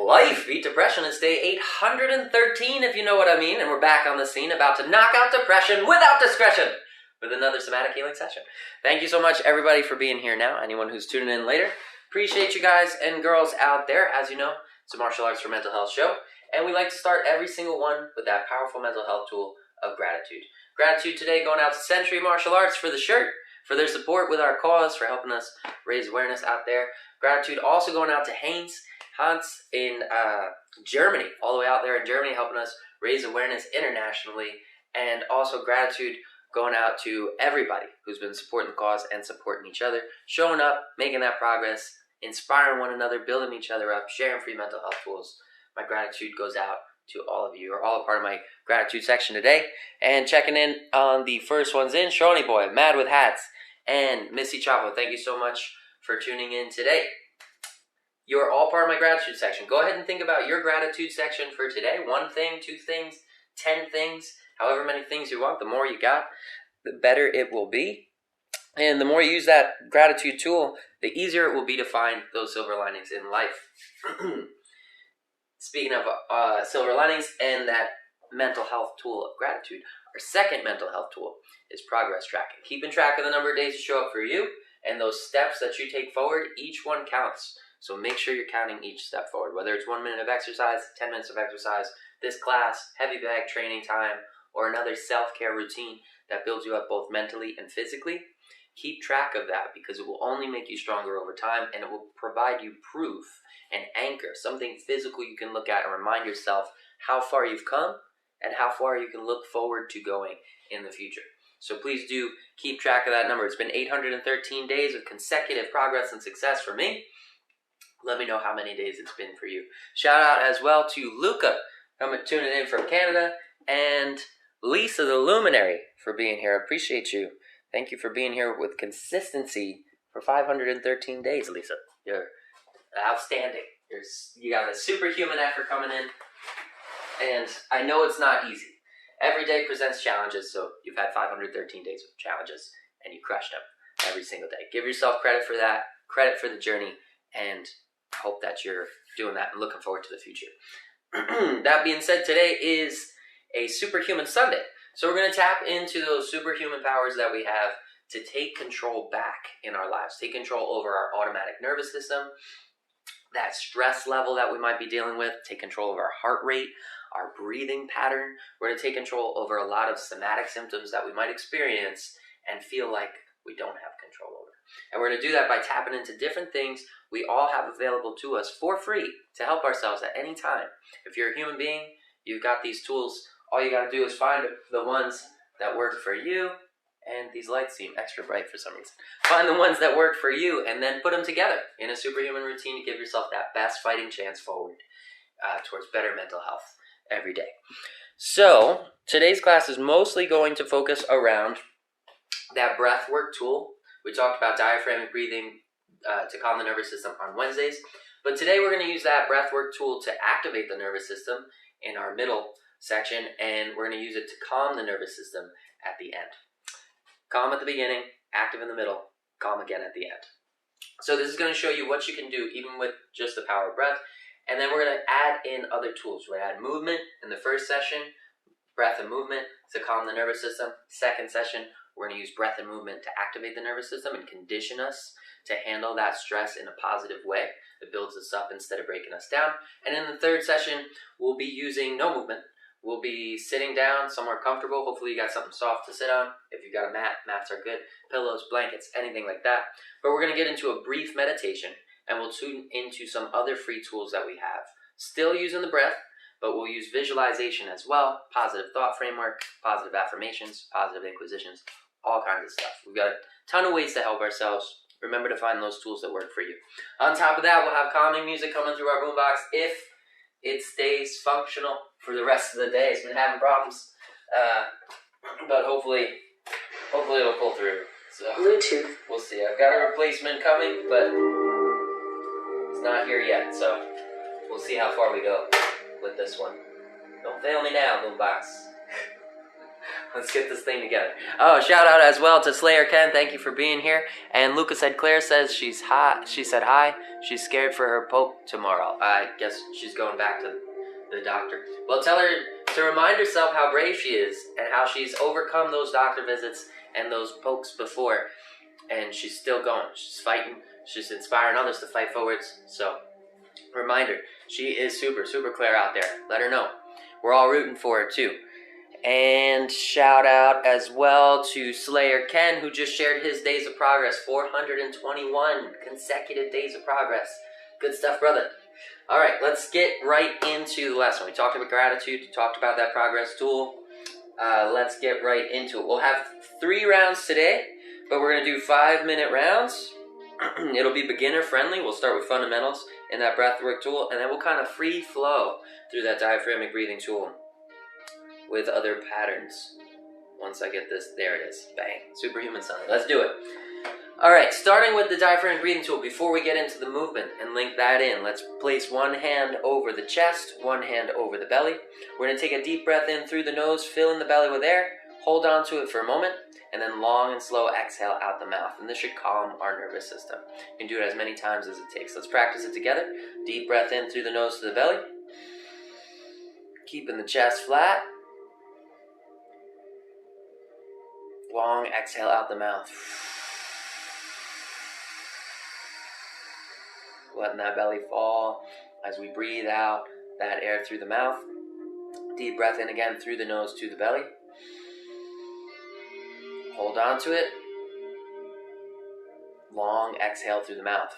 life. Beat Depression. It's day 813, if you know what I mean. And we're back on the scene, about to knock out depression without discretion with another somatic healing session. Thank you so much, everybody, for being here now. Anyone who's tuning in later. Appreciate you guys and girls out there. As you know, it's a martial arts for mental health show. And we like to start every single one with that powerful mental health tool of gratitude. Gratitude today going out to Century Martial Arts for the shirt, for their support with our cause, for helping us raise awareness out there. Gratitude also going out to Hans in Germany, all the way out there in Germany, helping us raise awareness internationally. And also gratitude going out to everybody who's been supporting the cause and supporting each other, showing up, making that progress, inspiring one another, building each other up, sharing free mental health tools. My gratitude goes out to all of you. You're all a part of my gratitude section today. And checking in on the first ones in, Shawnee Boy, Mad with Hats, and Missy Chavo. Thank you so much for tuning in today. You're all part of my gratitude section. Go ahead and think about your gratitude section for today. 1 thing, 2 things, 10 things, however many things you want. The more you got, the better it will be. And the more you use that gratitude tool, the easier it will be to find those silver linings in life. Speaking of silver linings and that mental health tool of gratitude, our second mental health tool is progress tracking. Keeping track of the number of days to show up for you and those steps that you take forward, each one counts. So make sure you're counting each step forward, whether it's 1 minute of exercise, 10 minutes of exercise, this class, heavy bag training time, or another self-care routine that builds you up both mentally and physically. Keep track of that because it will only make you stronger over time, and it will provide you proof, an anchor, something physical you can look at and remind yourself how far you've come and how far you can look forward to going in the future. So please do keep track of that number. It's been 813 days of consecutive progress and success for me. Let me know how many days it's been for you. Shout out as well to Luca, tuning in from Canada, and Lisa the Luminary for being here. I appreciate you. Thank you for being here with consistency for 513 days, Lisa. You're outstanding. You got a superhuman effort coming in, and I know it's not easy. Every day presents challenges, so you've had 513 days of challenges, and you crushed them every single day. Give yourself credit for that, credit for the journey, and I hope that you're doing that and looking forward to the future. That being said, today is a Superhuman Sunday. So we're going to tap into those superhuman powers that we have to take control back in our lives. Take control over our automatic nervous system, that stress level that we might be dealing with. Take control of our heart rate, our breathing pattern. We're going to take control over a lot of somatic symptoms that we might experience and feel like we don't have control over. And we're going to do that by tapping into different things we all have available to us for free to help ourselves at any time. If you're a human being, you've got these tools. All you got to do is find the ones that work for you. And these lights seem extra bright for some reason. Find the ones that work for you and then put them together in a superhuman routine to give yourself that best fighting chance forward towards better mental health every day. So today's class is mostly going to focus around that breath work tool. We talked about diaphragmatic breathing to calm the nervous system on Wednesdays. But today we're going to use that breath work tool to activate the nervous system in our middle section, and we're going to use it to calm the nervous system at the end. Calm at the beginning, active in the middle, calm again at the end. So this is going to show you what you can do even with just the power of breath, and then we're going to add in other tools. We're going to add movement in the first session, breath and movement to calm the nervous system. Second session, we're going to use breath and movement to activate the nervous system and condition us to handle that stress in a positive way that builds us up instead of breaking us down. And in the third session, we'll be using no movement. We'll be sitting down somewhere comfortable. Hopefully you got something soft to sit on. If you've got a mat, mats are good. Pillows, blankets, anything like that. But we're going to get into a brief meditation, and we'll tune into some other free tools that we have. Still using the breath, but we'll use visualization as well, positive thought framework, positive affirmations, positive inquisitions, all kinds of stuff. We've got a ton of ways to help ourselves. Remember to find those tools that work for you. On top of that, we'll have calming music coming through our boombox if it stays functional for the rest of the day. It's been having problems, but hopefully it'll pull through. So Bluetooth. We'll see. I've got a replacement coming, but it's not here yet. So we'll see how far we go with this one. Don't fail me now, boombox. Let's get this thing together. Oh, shout out as well to Slayer Ken. Thank you for being here. And Lucas said Claire says she's hot. She said hi. She's scared for her poke tomorrow. I guess she's going back to the doctor. Well, tell her to remind herself how brave she is and how she's overcome those doctor visits and those pokes before. And she's still going. She's fighting. She's inspiring others to fight forwards. So, reminder, she is super, super Claire out there. Let her know. We're all rooting for her too. And shout out as well to Slayer Ken, who just shared his days of progress. 421 consecutive days of progress. Good stuff, brother. All right, let's get right into the lesson. We talked about gratitude. We talked about that progress tool. Let's get right into it. We'll have 3 rounds today, but we're going to do 5-minute rounds. It'll be beginner friendly. We'll start with fundamentals in that breathwork tool, and then we'll kind of free flow through that diaphragmatic breathing tool with other patterns. Once I get this, there it is. Bang. Superhuman Sunday. Let's do it. All right, starting with the diaphragmatic breathing tool, before we get into the movement and link that in, let's place one hand over the chest, one hand over the belly. We're going to take a deep breath in through the nose, fill in the belly with air, hold on to it for a moment, and then long and slow exhale out the mouth. And this should calm our nervous system. You can do it as many times as it takes. Let's practice it together. Deep breath in through the nose to the belly. Keeping the chest flat. Long exhale out the mouth. Letting that belly fall as we breathe out that air through the mouth. Deep breath in again through the nose to the belly. Hold on to it. Long exhale through the mouth.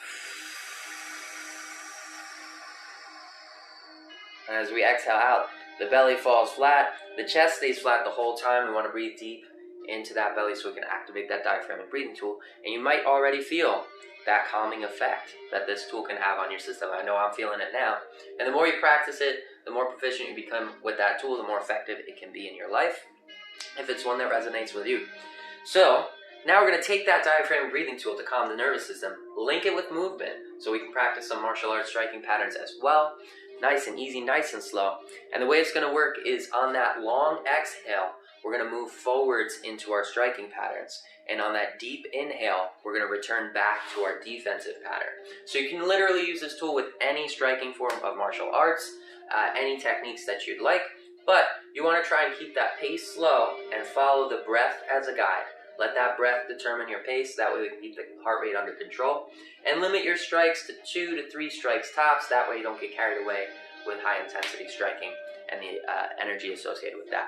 And as we exhale out, the belly falls flat. The chest stays flat the whole time. We want to breathe deep into that belly so we can activate that diaphragmatic breathing tool. And you might already feel that calming effect that this tool can have on your system. I know I'm feeling it now. And the more you practice it, the more proficient you become with that tool, the more effective it can be in your life, if it's one that resonates with you. So, now we're going to take that diaphragmatic breathing tool to calm the nervous system, link it with movement, so we can practice some martial arts striking patterns as well. Nice and easy, nice and slow. And the way it's going to work is on that long exhale, we're going to move forwards into our striking patterns. And on that deep inhale, we're going to return back to our defensive pattern. So you can literally use this tool with any striking form of martial arts, any techniques that you'd like. But you want to try and keep that pace slow and follow the breath as a guide. Let that breath determine your pace. That way we can keep the heart rate under control. And limit your strikes to 2 to 3 strikes tops. That way you don't get carried away with high intensity striking and the energy associated with that.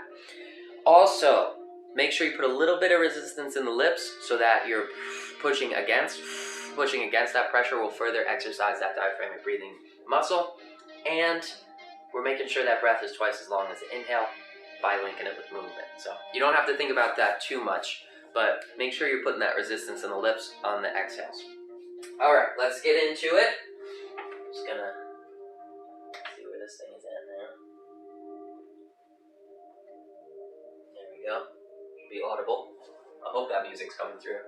Also, make sure you put a little bit of resistance in the lips so that you're pushing against that pressure will further exercise that diaphragmatic breathing muscle. And we're making sure that breath is twice as long as the inhale by linking it with movement. So you don't have to think about that too much, but make sure you're putting that resistance in the lips on the exhales. All right, let's get into it. Just gonna see where this thing is at now. There we go. Should be audible. I hope that music's coming through.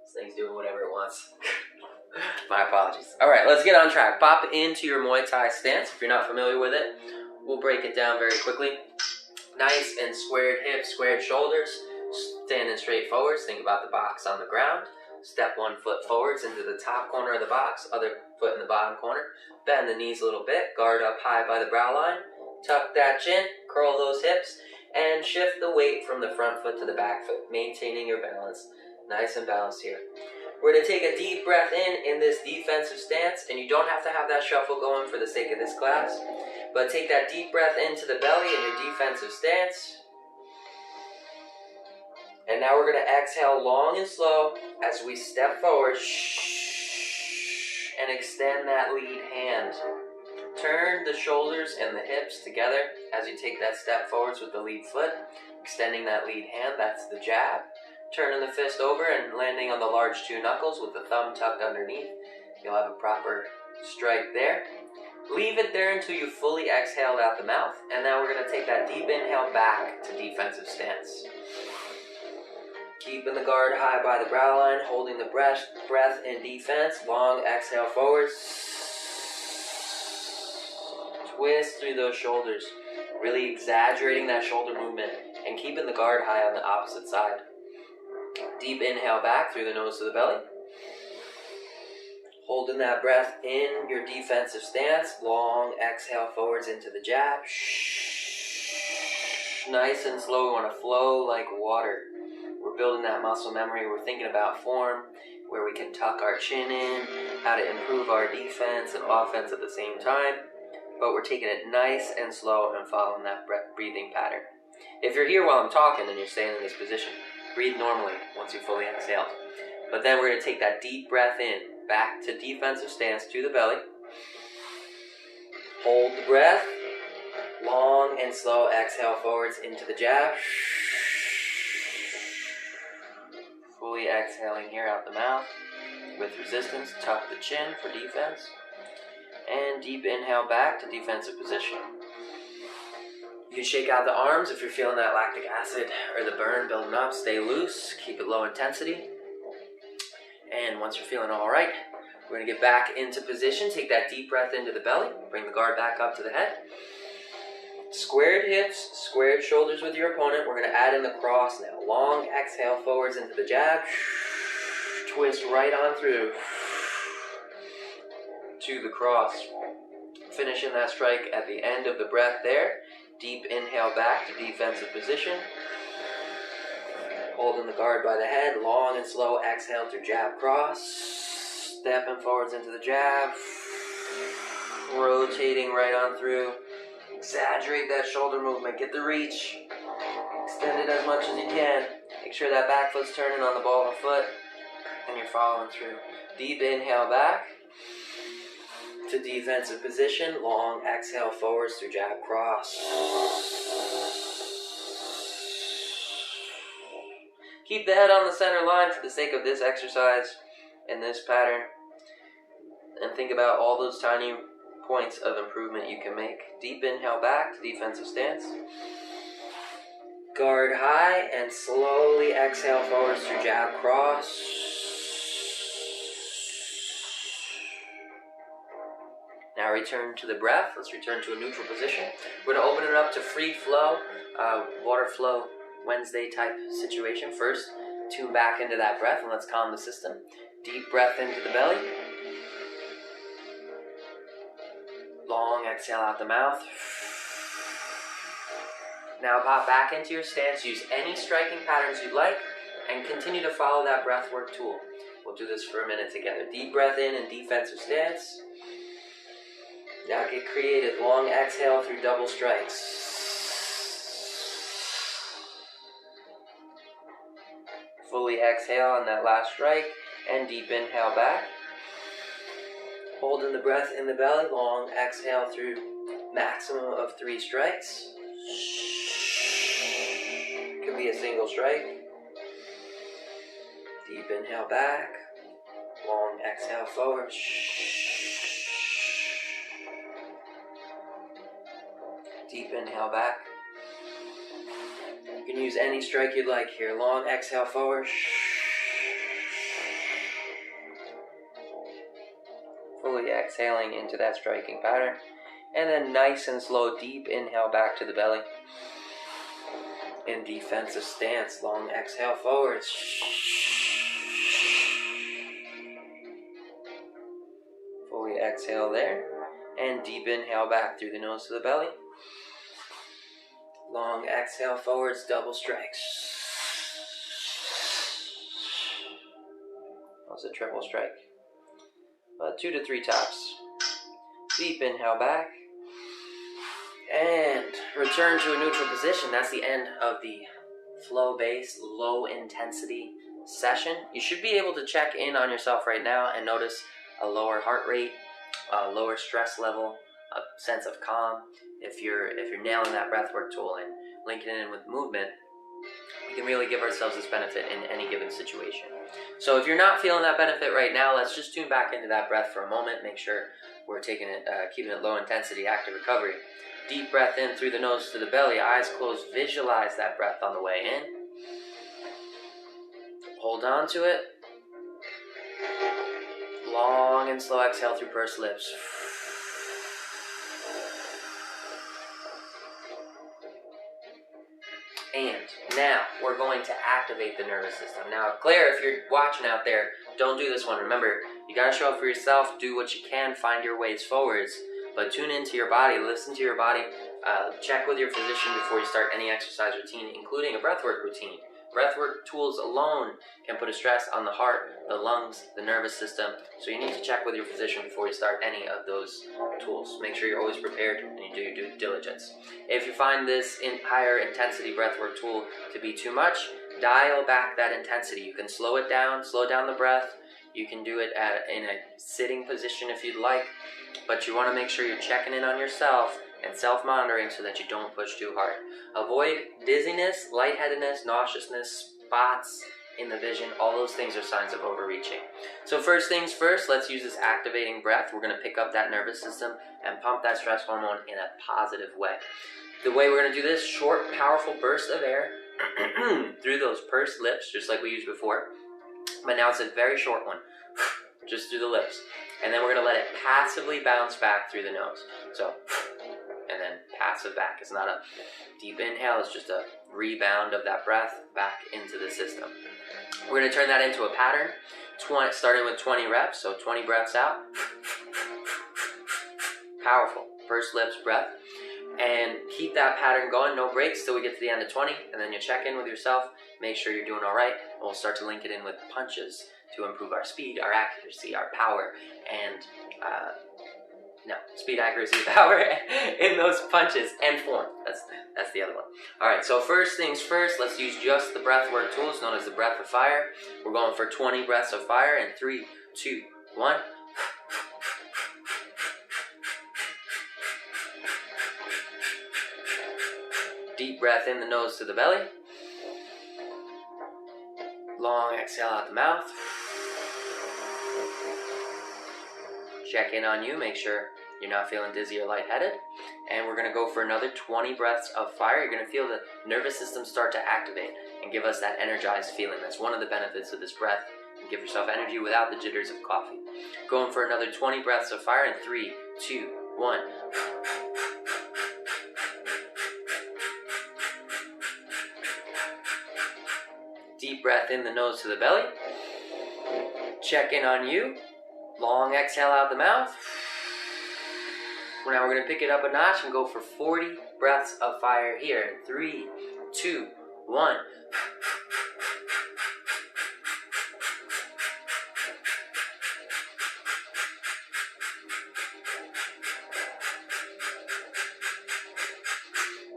This thing's doing whatever it wants. My apologies. All right, let's get on track. Pop into your Muay Thai stance. If you're not familiar with it, we'll break it down very quickly. Nice and squared hips, squared shoulders. Standing straight forwards. Think about the box on the ground. Step one foot forwards into the top corner of the box. Other foot in the bottom corner. Bend the knees a little bit. Guard up high by the brow line. Tuck that chin. Curl those hips. And shift the weight from the front foot to the back foot. Maintaining your balance. Nice and balanced here. We're going to take a deep breath in this defensive stance, and you don't have to have that shuffle going for the sake of this class, but take that deep breath into the belly in your defensive stance. And now we're going to exhale long and slow as we step forward and extend that lead hand. Turn the shoulders and the hips together as you take that step forwards with the lead foot, extending that lead hand, that's the jab. Turning the fist over and landing on the large 2 knuckles with the thumb tucked underneath. You'll have a proper strike there. Leave it there until you fully exhaled out the mouth. And now we're going to take that deep inhale back to defensive stance. Keeping the guard high by the brow line, holding the breath in defense. Long exhale forwards. Twist through those shoulders. Really exaggerating that shoulder movement and keeping the guard high on the opposite side. Deep inhale back through the nose to the belly. Holding that breath in your defensive stance. Long exhale forwards into the jab. Nice and slow. We want to flow like water. We're building that muscle memory. We're thinking about form, where we can tuck our chin in, how to improve our defense and offense at the same time. But we're taking it nice and slow and following that breathing pattern. If you're here while I'm talking and you're staying in this position, breathe normally once you fully exhaled. But then we're going to take that deep breath in, back to defensive stance to the belly. Hold the breath. Long and slow exhale forwards into the jab. Fully exhaling here out the mouth. With resistance, tuck the chin for defense. And deep inhale back to defensive position. You can shake out the arms if you're feeling that lactic acid or the burn building up. Stay loose, keep it low intensity. And once you're feeling all right, we're going to get back into position. Take that deep breath into the belly. Bring the guard back up to the head. Squared hips, squared shoulders with your opponent. We're going to add in the cross now. Long exhale forwards into the jab. Twist right on through to the cross. Finishing that strike at the end of the breath there. Deep inhale back to defensive position. Holding the guard by the head. Long and slow exhale through jab cross. Stepping forwards into the jab. Rotating right on through. Exaggerate that shoulder movement. Get the reach. Extend it as much as you can. Make sure that back foot's turning on the ball of the foot. And you're following through. Deep inhale back to defensive position. Long exhale forwards through jab cross. Keep the head on the center line for the sake of this exercise and this pattern. And think about all those tiny points of improvement you can make. Deep inhale back to defensive stance. Guard high and slowly exhale forwards through jab cross. Now return to the breath. Let's return to a neutral position. We're going to open it up to free flow, water flow Wednesday type situation. First, tune back into that breath and let's calm the system. Deep breath into the belly. Long exhale out the mouth. Now pop back into your stance. Use any striking patterns you'd like and continue to follow that breath work tool. We'll do this for a minute together. Deep breath in defensive stance. Now get creative. Long exhale through double strikes. Fully exhale on that last strike and deep inhale back. Holding the breath in the belly. Long exhale through maximum of 3 strikes. Could be a single strike. Deep inhale back. Long exhale forward. Deep inhale back. You can use any strike you'd like here. Long exhale forward. Fully exhaling into that striking pattern. And then nice and slow, deep inhale back to the belly. In defensive stance, long exhale forward. Fully exhale there. And deep inhale back through the nose to the belly. Long exhale forwards, double strikes. That was a triple strike. But 2 to 3 tops. Deep inhale back. And return to a neutral position. That's the end of the flow-based, low-intensity session. You should be able to check in on yourself right now and notice a lower heart rate, a lower stress level, a sense of calm. If you're nailing that breathwork tool and linking it in with movement, we can really give ourselves this benefit in any given situation. So if you're not feeling that benefit right now, let's just tune back into that breath for a moment. Make sure we're taking it, keeping it low intensity, active recovery. Deep breath in through the nose to the belly, eyes closed. Visualize that breath on the way in. Hold on to it. Long and slow exhale through pursed lips. And now we're going to activate the nervous system. Now, Claire, if you're watching out there, don't do this one. Remember, you got to show up for yourself, do what you can, find your ways forwards, but tune into your body, listen to your body, check with your physician before you start any exercise routine, including a breathwork routine. Breathwork tools alone can put a stress on the heart, the lungs, the nervous system, so you need to check with your physician before you start any of those tools. Make sure you're always prepared and you do your due diligence. If you find this higher intensity breathwork tool to be too much, dial back that intensity. You can slow it down, slow down the breath. You can do it in a sitting position if you'd like, but you want to make sure you're checking in on yourself and self-monitoring so that you don't push too hard. Avoid dizziness, lightheadedness, nauseousness, spots in the vision. All those things are signs of overreaching. So first things first, let's use this activating breath. We're going to pick up that nervous system and pump that stress hormone in a positive way. The way we're going to do this, short, powerful bursts of air through those pursed lips, just like we used before. But now it's a very short one, just through the lips. And then we're going to let it passively bounce back through the nose. So, and then passive back. It's not a deep inhale, it's just a rebound of that breath back into the system. We're going to turn that into a pattern, starting with 20 reps, so 20 breaths out. Powerful. Pursed lips breath. And keep that pattern going, no breaks till we get to the end of 20, and then you check in with yourself, make sure you're doing all right, and we'll start to link it in with punches to improve our speed, our accuracy, our power, and speed, accuracy, power in those punches, and form. That's the other one. All right, so first things first, let's use just the breathwork tools known as the breath of fire. We're going for 20 breaths of fire in 3, 2, 1. Deep breath in the nose to the belly. Long exhale out the mouth. Check in on you, make sure you're not feeling dizzy or lightheaded. And we're going to go for another 20 breaths of fire. You're going to feel the nervous system start to activate and give us that energized feeling. That's one of the benefits of this breath. Give yourself energy without the jitters of coffee. Going for another 20 breaths of fire in 3, 2, 1. Deep breath in the nose to the belly. Check in on you. Long exhale out the mouth. Now we're going to pick it up a notch and go for 40 breaths of fire here. 3, 2, 1.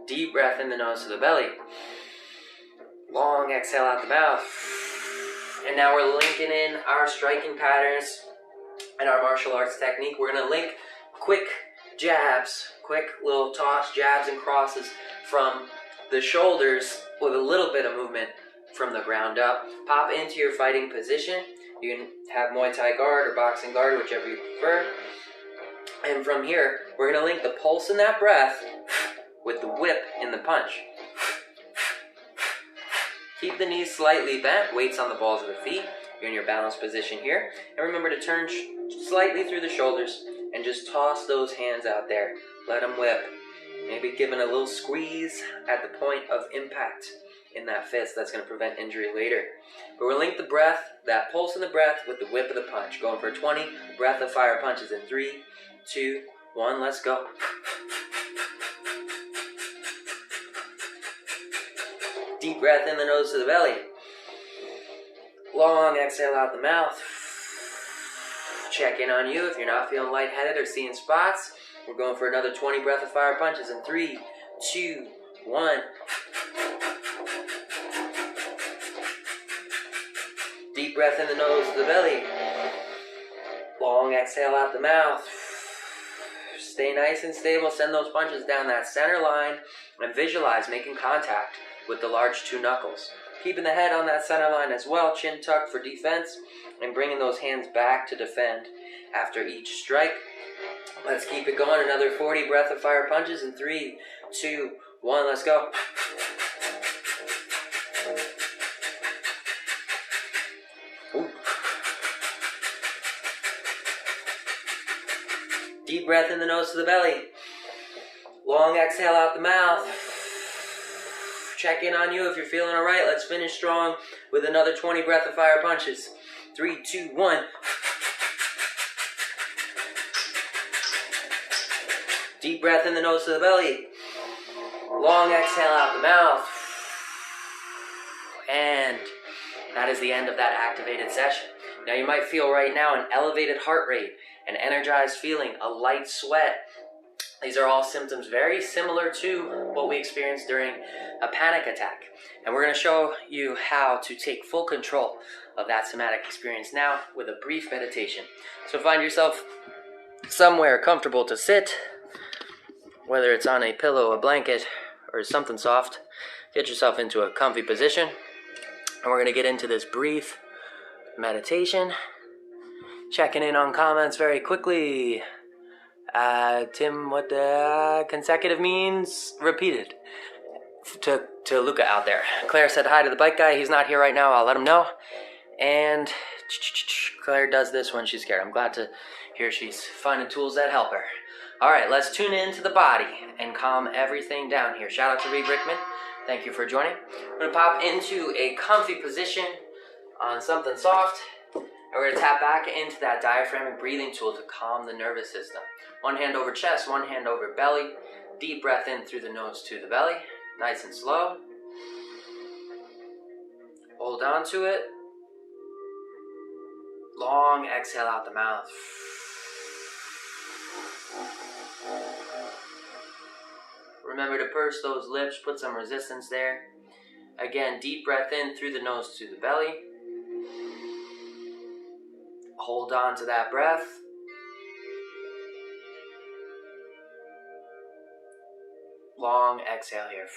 Deep breath in the nose to the belly. Long exhale out the mouth. And now we're linking in our striking patterns and our martial arts technique. We're going to link quick jabs, quick little toss, jabs and crosses from the shoulders with a little bit of movement from the ground up. Pop into your fighting position. You can have Muay Thai guard or boxing guard, whichever you prefer. And from here, we're going to link the pulse in that breath with the whip in the punch. Keep the knees slightly bent, weights on the balls of the feet. You're in your balanced position here. And remember to turn slightly through the shoulders and just toss those hands out there. Let them whip. Maybe giving a little squeeze at the point of impact in that fist. That's going to prevent injury later. But we'll link the breath, that pulse in the breath, with the whip of the punch. Going for 20 breath of fire punches in 3, 2, 1. Let's go. Deep breath in the nose to the belly. Long exhale out the mouth. Check in on you if you're not feeling lightheaded or seeing spots. We're going for another 20 breath of fire punches in 3, 2, 1. Deep breath in the nose to the belly. Long exhale out the mouth. Stay nice and stable. Send those punches down that center line and visualize making contact with the large 2 knuckles. Keeping the head on that center line as well, chin tucked for defense, and bringing those hands back to defend after each strike. Let's keep it going. Another 40 breath of fire punches in 3, 2, 1. Let's go. Ooh. Deep breath in the nose to the belly. Long exhale out the mouth. Check in on you if you're feeling all right. Let's finish strong with another 20 breath of fire punches. 3, 2, 1. Deep breath in the nose to the belly. Long exhale out the mouth. And that is the end of that activated session. Now you might feel right now an elevated heart rate, an energized feeling, a light sweat. These are all symptoms very similar to what we experience during a panic attack. And we're going to show you how to take full control of that somatic experience now with a brief meditation. So find yourself somewhere comfortable to sit, whether it's on a pillow, a blanket, or something soft. Get yourself into a comfy position. And we're going to get into this brief meditation. Checking in on comments very quickly. Tim, what consecutive means? Repeated. To Luca out there. Claire said hi to the bike guy. He's not here right now. I'll let him know. And Claire does this when she's scared. I'm glad to hear she's finding tools that help her. All right, let's tune into the body and calm everything down here. Shout out to Reed Rickman. Thank you for joining. We're going to pop into a comfy position on something soft. And we're going to tap back into that diaphragmatic breathing tool to calm the nervous system. One hand over chest, one hand over belly. Deep breath in through the nose to the belly. Nice and slow. Hold on to it. Long exhale out the mouth. Remember to purse those lips, put some resistance there. Again, deep breath in through the nose to the belly. Hold on to that breath. Long exhale here.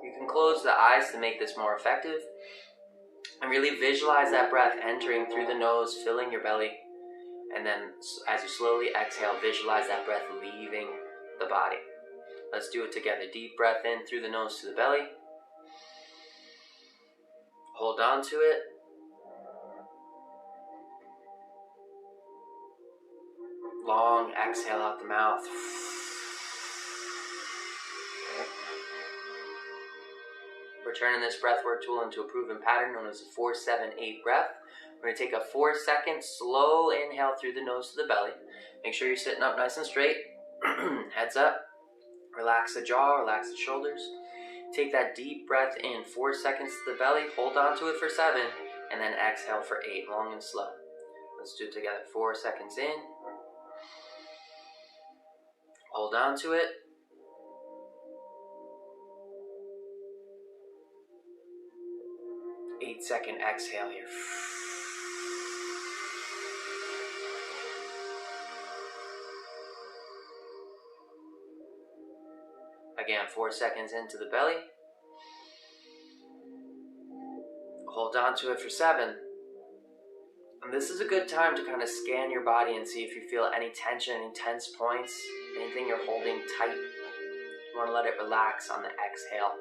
You can close the eyes to make this more effective. And really visualize that breath entering through the nose, filling your belly. And then as you slowly exhale, visualize that breath leaving the body. Let's do it together. Deep breath in through the nose to the belly. Hold on to it. Long exhale out the mouth. We're turning this breathwork tool into a proven pattern known as a 4-7-8 breath. We're going to take a 4-second slow inhale through the nose to the belly. Make sure you're sitting up nice and straight. Heads up. Relax the jaw, relax the shoulders. Take that deep breath in, 4 seconds to the belly. Hold on to it for 7, and then exhale for 8, long and slow. Let's do it together. 4 seconds in. Hold on to it. Eight-second exhale here. Again, 4 seconds into the belly. Hold on to it for 7. And this is a good time to kind of scan your body and see if you feel any tension, any tense points, anything you're holding tight. You want to let it relax on the exhale.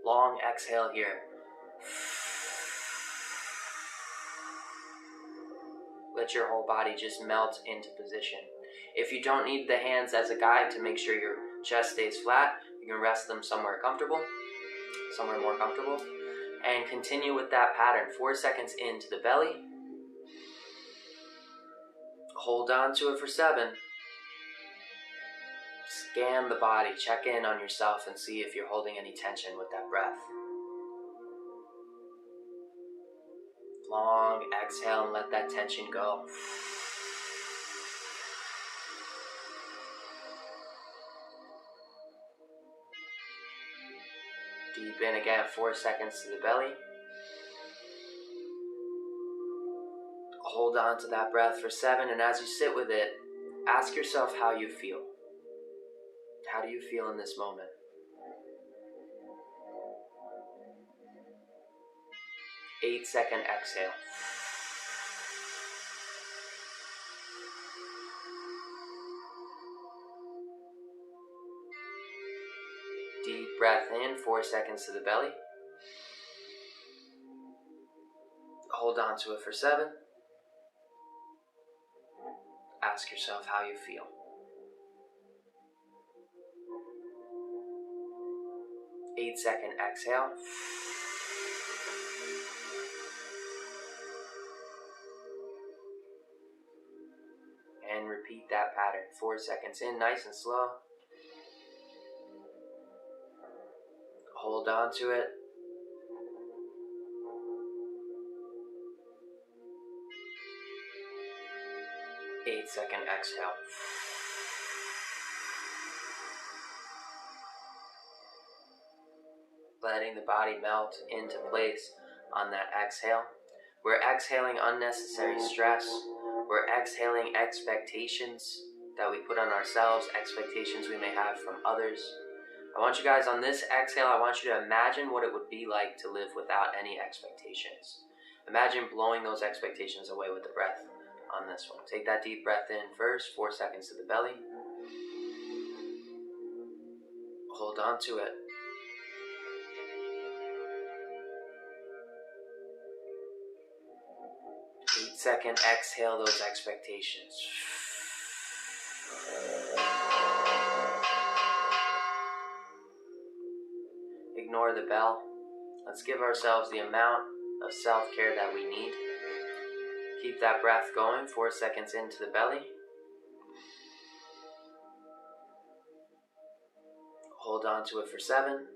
Long exhale here. Let your whole body just melt into position. If you don't need the hands as a guide to make sure your chest stays flat, you can rest them somewhere comfortable, somewhere more comfortable, and continue with that pattern. 4 seconds into the belly. Hold on to it for 7. Scan the body, check in on yourself and see if you're holding any tension with that breath. Long exhale and let that tension go. Deep in again, 4 seconds to the belly. Hold on to that breath for 7, and as you sit with it, ask yourself how you feel. How do you feel in this moment? Eight-second exhale. Deep breath in, 4 seconds to the belly. Hold on to it for 7. Ask yourself how you feel. 8-second exhale. And repeat that pattern. 4 seconds in, nice and slow. Hold on to it. 8-second exhale. Letting the body melt into place on that exhale. We're exhaling unnecessary stress. We're exhaling expectations that we put on ourselves, expectations we may have from others. I want you guys on this exhale, I want you to imagine what it would be like to live without any expectations. Imagine blowing those expectations away with the breath on this one. Take that deep breath in first, 4 seconds to the belly. Hold on to it. 8-second exhale those expectations. Ignore the bell. Let's give ourselves the amount of self-care that we need. Keep that breath going, 4 seconds into the belly. Hold on to it for 7.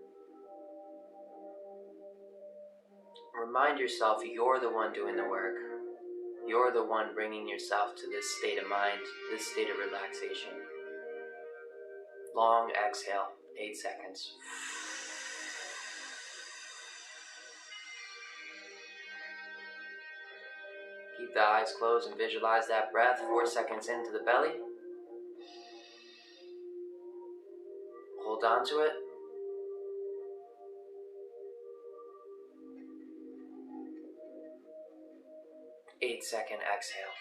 Remind yourself you're the one doing the work. You're the one bringing yourself to this state of mind, this state of relaxation. Long exhale, 8 seconds. Keep the eyes closed and visualize that breath, 4 seconds into the belly. Hold on to it. 8-second exhale.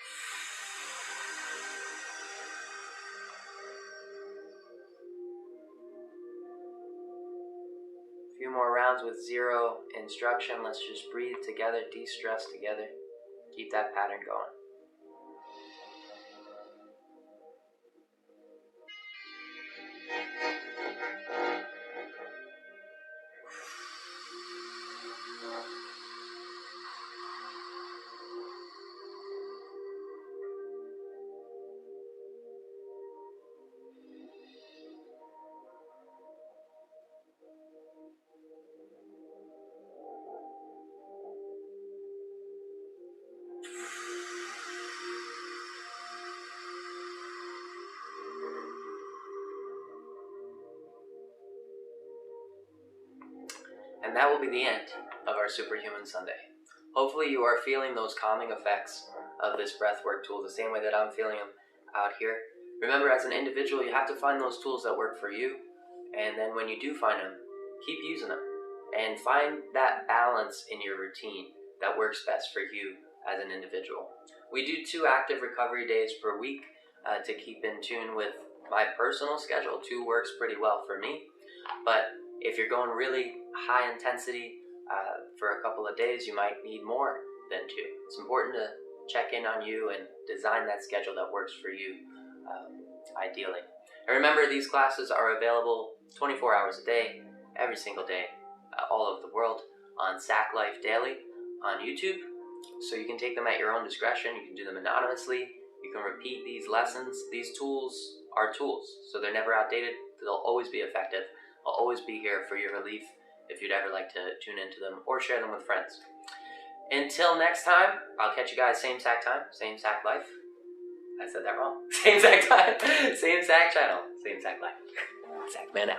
A few more rounds with 0 instruction. Let's just breathe together, de-stress together. Keep that pattern going. And that will be the end of our Superhuman Sunday. Hopefully you are feeling those calming effects of this breathwork tool the same way that I'm feeling them out here. Remember, as an individual, you have to find those tools that work for you. And then when you do find them, keep using them. And find that balance in your routine that works best for you as an individual. We do 2 active recovery days per week to keep in tune with my personal schedule. 2 works pretty well for me. But if you're going really high intensity for a couple of days, you might need more than 2. It's important to check in on you and design that schedule that works for you, ideally. And remember, these classes are available 24 hours a day, every single day, all over the world, on Sack Life Daily on YouTube. So you can take them at your own discretion. You can do them anonymously. You can repeat these lessons. These tools are tools, so they're never outdated. They'll always be effective. I'll always be here for your relief if you'd ever like to tune into them or share them with friends. Until next time, I'll catch you guys same Sack time, same Sack life. I said that wrong. Same Sack time, same Sack channel, same Sack life. Sack man out.